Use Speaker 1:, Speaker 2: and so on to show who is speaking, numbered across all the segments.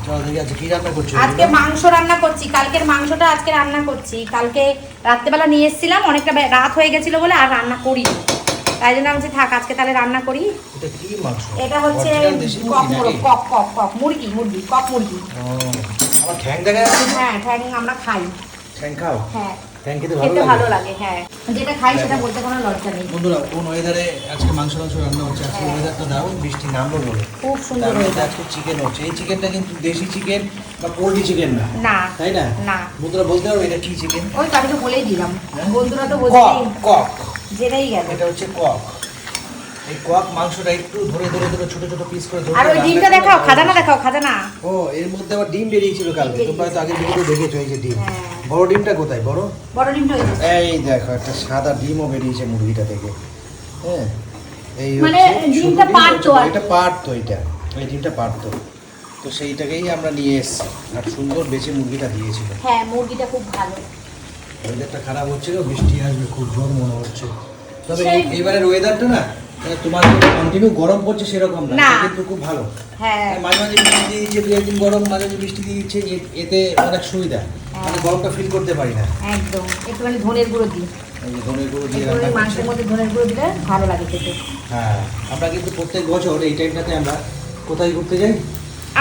Speaker 1: চলো দেখি আজকে কি রান্না করছো?
Speaker 2: আজকে মাংস রান্না করছি, কালকের মাংসটা আজকে রান্না করছি। কালকে রাত্রেবেলা নিয়ে এসেছিলাম, অনেকটা রাত হয়ে গেছিল বলে আর রান্না করিনি, তাই জন্য আমি থাক আজকে তাহলে রান্না করি।
Speaker 1: এটা কি মাংস?
Speaker 2: এটা হচ্ছে কক মুরগি, কক মুরগি।
Speaker 1: আমার ঠ্যাং দেখা যাচ্ছে।
Speaker 2: হ্যাঁ, ঠ্যাং আমরা খাই।
Speaker 1: ঠ্যাং খাও?
Speaker 2: হ্যাঁ,
Speaker 1: ঠ্যাং খেতে
Speaker 2: খেতে
Speaker 1: ভালো
Speaker 2: ভালো লাগে। হ্যাঁ, যেটা খাই সেটা বলতে কোনো লজ্জা নেই।
Speaker 1: বন্ধুরা, কোন ওয়েদারে আজকে মাংস রান্না হচ্ছে? আজকে ওয়েদারটা দারুণ, বৃষ্টি নামলো বলে
Speaker 2: খুব সুন্দর হয়েছে।
Speaker 1: আজকে চিকেন হচ্ছে। এই চিকেনটা কিন্তু দেশি চিকেন বা পোল্ট্রি চিকেন না,
Speaker 2: না,
Speaker 1: তাই না?
Speaker 2: না।
Speaker 1: বন্ধুরা বলতে পারো এটা কি চিকেন?
Speaker 2: ওই তো আমি তো বলেই দিলাম, বন্ধুরা তো
Speaker 1: কক,
Speaker 2: বলছেই,
Speaker 1: কক।
Speaker 2: জেনেই গেল।
Speaker 1: এটা হচ্ছে কক। এই কক মাংসটা একটু ধরে ধরে ধরে ছোট ছোট পিস করে ধরে।
Speaker 2: আর ওই ডিমটা দেখাও, খাজানা দেখাও, খাজানা।
Speaker 1: ও, এর মধ্যে আবার ডিম বেরিয়েছিল কালকে, তোমরা হয়তো আগের ভিডিওতে দেখেছো। এই যে ডিম, বড় ডিমটা কোথায়? বড়
Speaker 2: ডিমটা হয়েছে।
Speaker 1: এই দেখো, একটা সাদা ডিমও বেরিয়েছে মুরগিটা থেকে। হ্যাঁ, এই
Speaker 2: মানে ডিমটা পারতো,
Speaker 1: এটা পারতো, এটা এই ডিমটা পারতো। তো সেইটাকেই আমরা নিয়ে এসেছি, আর সুন্দর বেঁচে মুরগিটা দিয়েছিল।
Speaker 2: হ্যাঁ, মুরগিটা খুব ভালো।
Speaker 1: ওয়েদারটা খারাপ হচ্ছিল, বৃষ্টি আসবে খুব জোর মনে হচ্ছে। তবে এইবারের ওয়েদারটা না, তোমার কন্টিনিউ গরম পড়ছে সেরকম না, কিন্তু খুব ভালো।
Speaker 2: হ্যাঁ,
Speaker 1: মাঝে মাঝে বৃষ্টি দিয়ে দিচ্ছে, দু একদিন গরম, মাঝে মাঝে বৃষ্টি দিয়ে দিচ্ছে, এতে অনেক সুবিধা। মানে গরমটা ফিল করতে পারি না
Speaker 2: একদম। একটুখানি ধনের গুঁড়ো দিই,
Speaker 1: ধনের গুঁড়ো দিয়ে
Speaker 2: মাংসের মধ্যে ধনের গুঁড়ো দিলে ভালো লাগে খেতে।
Speaker 1: হ্যাঁ, আমরা কিন্তু প্রত্যেক বছর এই টাইমটাতে আমরা কোথায় ঘুরতে যাই?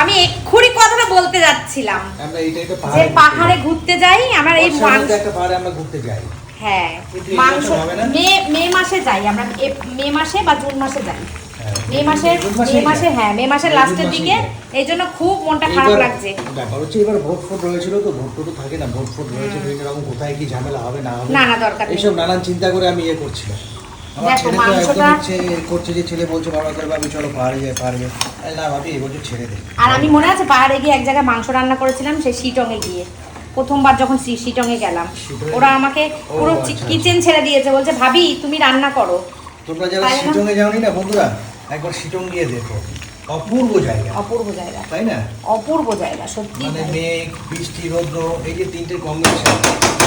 Speaker 2: আমি এক্ষুনি কথাটা বলতে যাচ্ছিলাম,
Speaker 1: আমরা এই টাইমটা
Speaker 2: পাহাড়ে ঘুরতে যাই। আমার এই
Speaker 1: একটা পাহাড়ে আমরা ঘুরতে যাই।
Speaker 2: হ্যাঁ, মাংস মে মাসে যাই আমরা, মে মাসে বা জুন মাসে যাই। মে মাসের লাস্টের দিকে, এই জন্য খুব মনটা খারাপ লাগছে।
Speaker 1: ব্যাপার হচ্ছে এবার ভোট রয়েছিল, তো ভোট থাকে না, ভোট রয়েছে বিভিন্ন রকম, কোথায় কি ঝামেলা হবে না হবে,
Speaker 2: না দরকার নেই,
Speaker 1: এইসব নানান চিন্তা করে আমি করছিলাম। আমার ছেলে তো একদম ইচ্ছে করছে, যে ছেলে বলছে বাবা করে ভাবি চলো পাহাড়ে যাই, না ভাবি এবছর ছেড়ে দে।
Speaker 2: আর আমি মনে আছে পাহাড়ে গিয়ে এক জায়গায় মাংস রান্না করেছিলাম, সেই শিটংয়ে গিয়ে প্রথমবার যখন শিটংয়ে গেলাম, ওরা আমাকে পুরো কিচেন ছেড়ে দিয়েছে, বলছে ভাবি তুমি রান্না করো।
Speaker 1: তোমরা যারা শিটংয়ে যাওনি না বন্ধুরা, একবার শিটং গিয়ে দেখো, অপূর্ব জায়গা, তাই না? অপূর্ব জায়গা সত্যি। মানে মেঘ, বৃষ্টি, রৌদ্র, এই যে তিনটে কম্বিনেশন,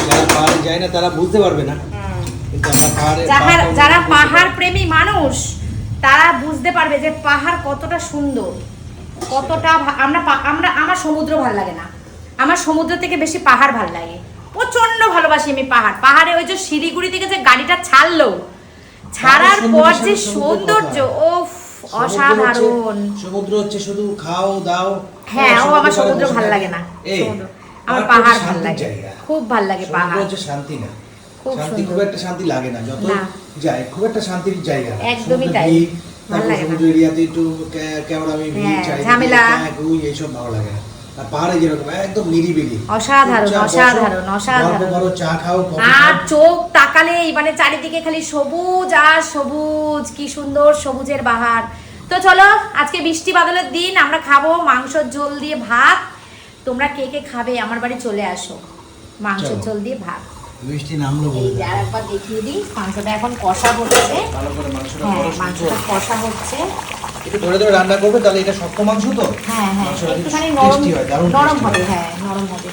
Speaker 1: যারা পাহাড়ে যায় না তারা বুঝতে পারবে না, কিন্তু আমরা পাহাড়ে,
Speaker 2: যারা পাহাড় প্রেমী মানুষ তারা বুঝতে পারবে যে পাহাড় কতটা সুন্দর, কতটা। আমার সমুদ্র ভালো লাগে না, আমার সমুদ্র থেকে বেশি পাহাড় ভালো লাগে। প্রচন্ড ভালোবাসি আমি পাহাড়ে। ওই যে শিলিগুড়ি থেকে যে গাড়িটা ছাড়ার পর যে সৌন্দর্য, ওফ, অসাধারণ।
Speaker 1: সমুদ্র হচ্ছে শুধু খাও দাও।
Speaker 2: হ্যাঁ, আমার সমুদ্র ভালো লাগে না, আমার পাহাড় ভালো লাগে, খুব ভালো লাগে পাহাড়।
Speaker 1: হচ্ছে শান্তি না, শান্তি খুব একটা শান্তি লাগে না, যত যাই খুব একটা শান্তির জায়গা
Speaker 2: একদমই তাই, ভালো লাগে না।
Speaker 1: সমুদ্র এরিয়াতে একটু কেওড়ামি
Speaker 2: ঝামেলা
Speaker 1: এইসব ভালো লাগে না। আর পাহাড়ে যেরকম একদম নিরিবিলি,
Speaker 2: অসাধারণ।
Speaker 1: চা খাও,
Speaker 2: আর চোখ তাকালেই মানে চারিদিকে খালি সবুজ আর সবুজ, কি সুন্দর সবুজের বাহার। তো চলো, আজকে বৃষ্টি বাদলের দিন, আমরা খাবো মাংসের ঝোল দিয়ে ভাত। তোমরা কে কে খাবে আমার বাড়ি চলে আসো, মাংসের ঝোল দিয়ে ভাত।
Speaker 1: বৃষ্টি নামলো বলে
Speaker 2: আর একবার দেখিয়ে দিই, মাংসটা এখন কষা হচ্ছে,
Speaker 1: ভালো করে মাংসটা
Speaker 2: কষা হচ্ছে।
Speaker 1: একটু ধরে ধরে রান্না করবে, তাহলে এটা শক্ত মাংস তো।
Speaker 2: হ্যাঁ, একটুখানি নরম হবে। হ্যাঁ, নরম হবে।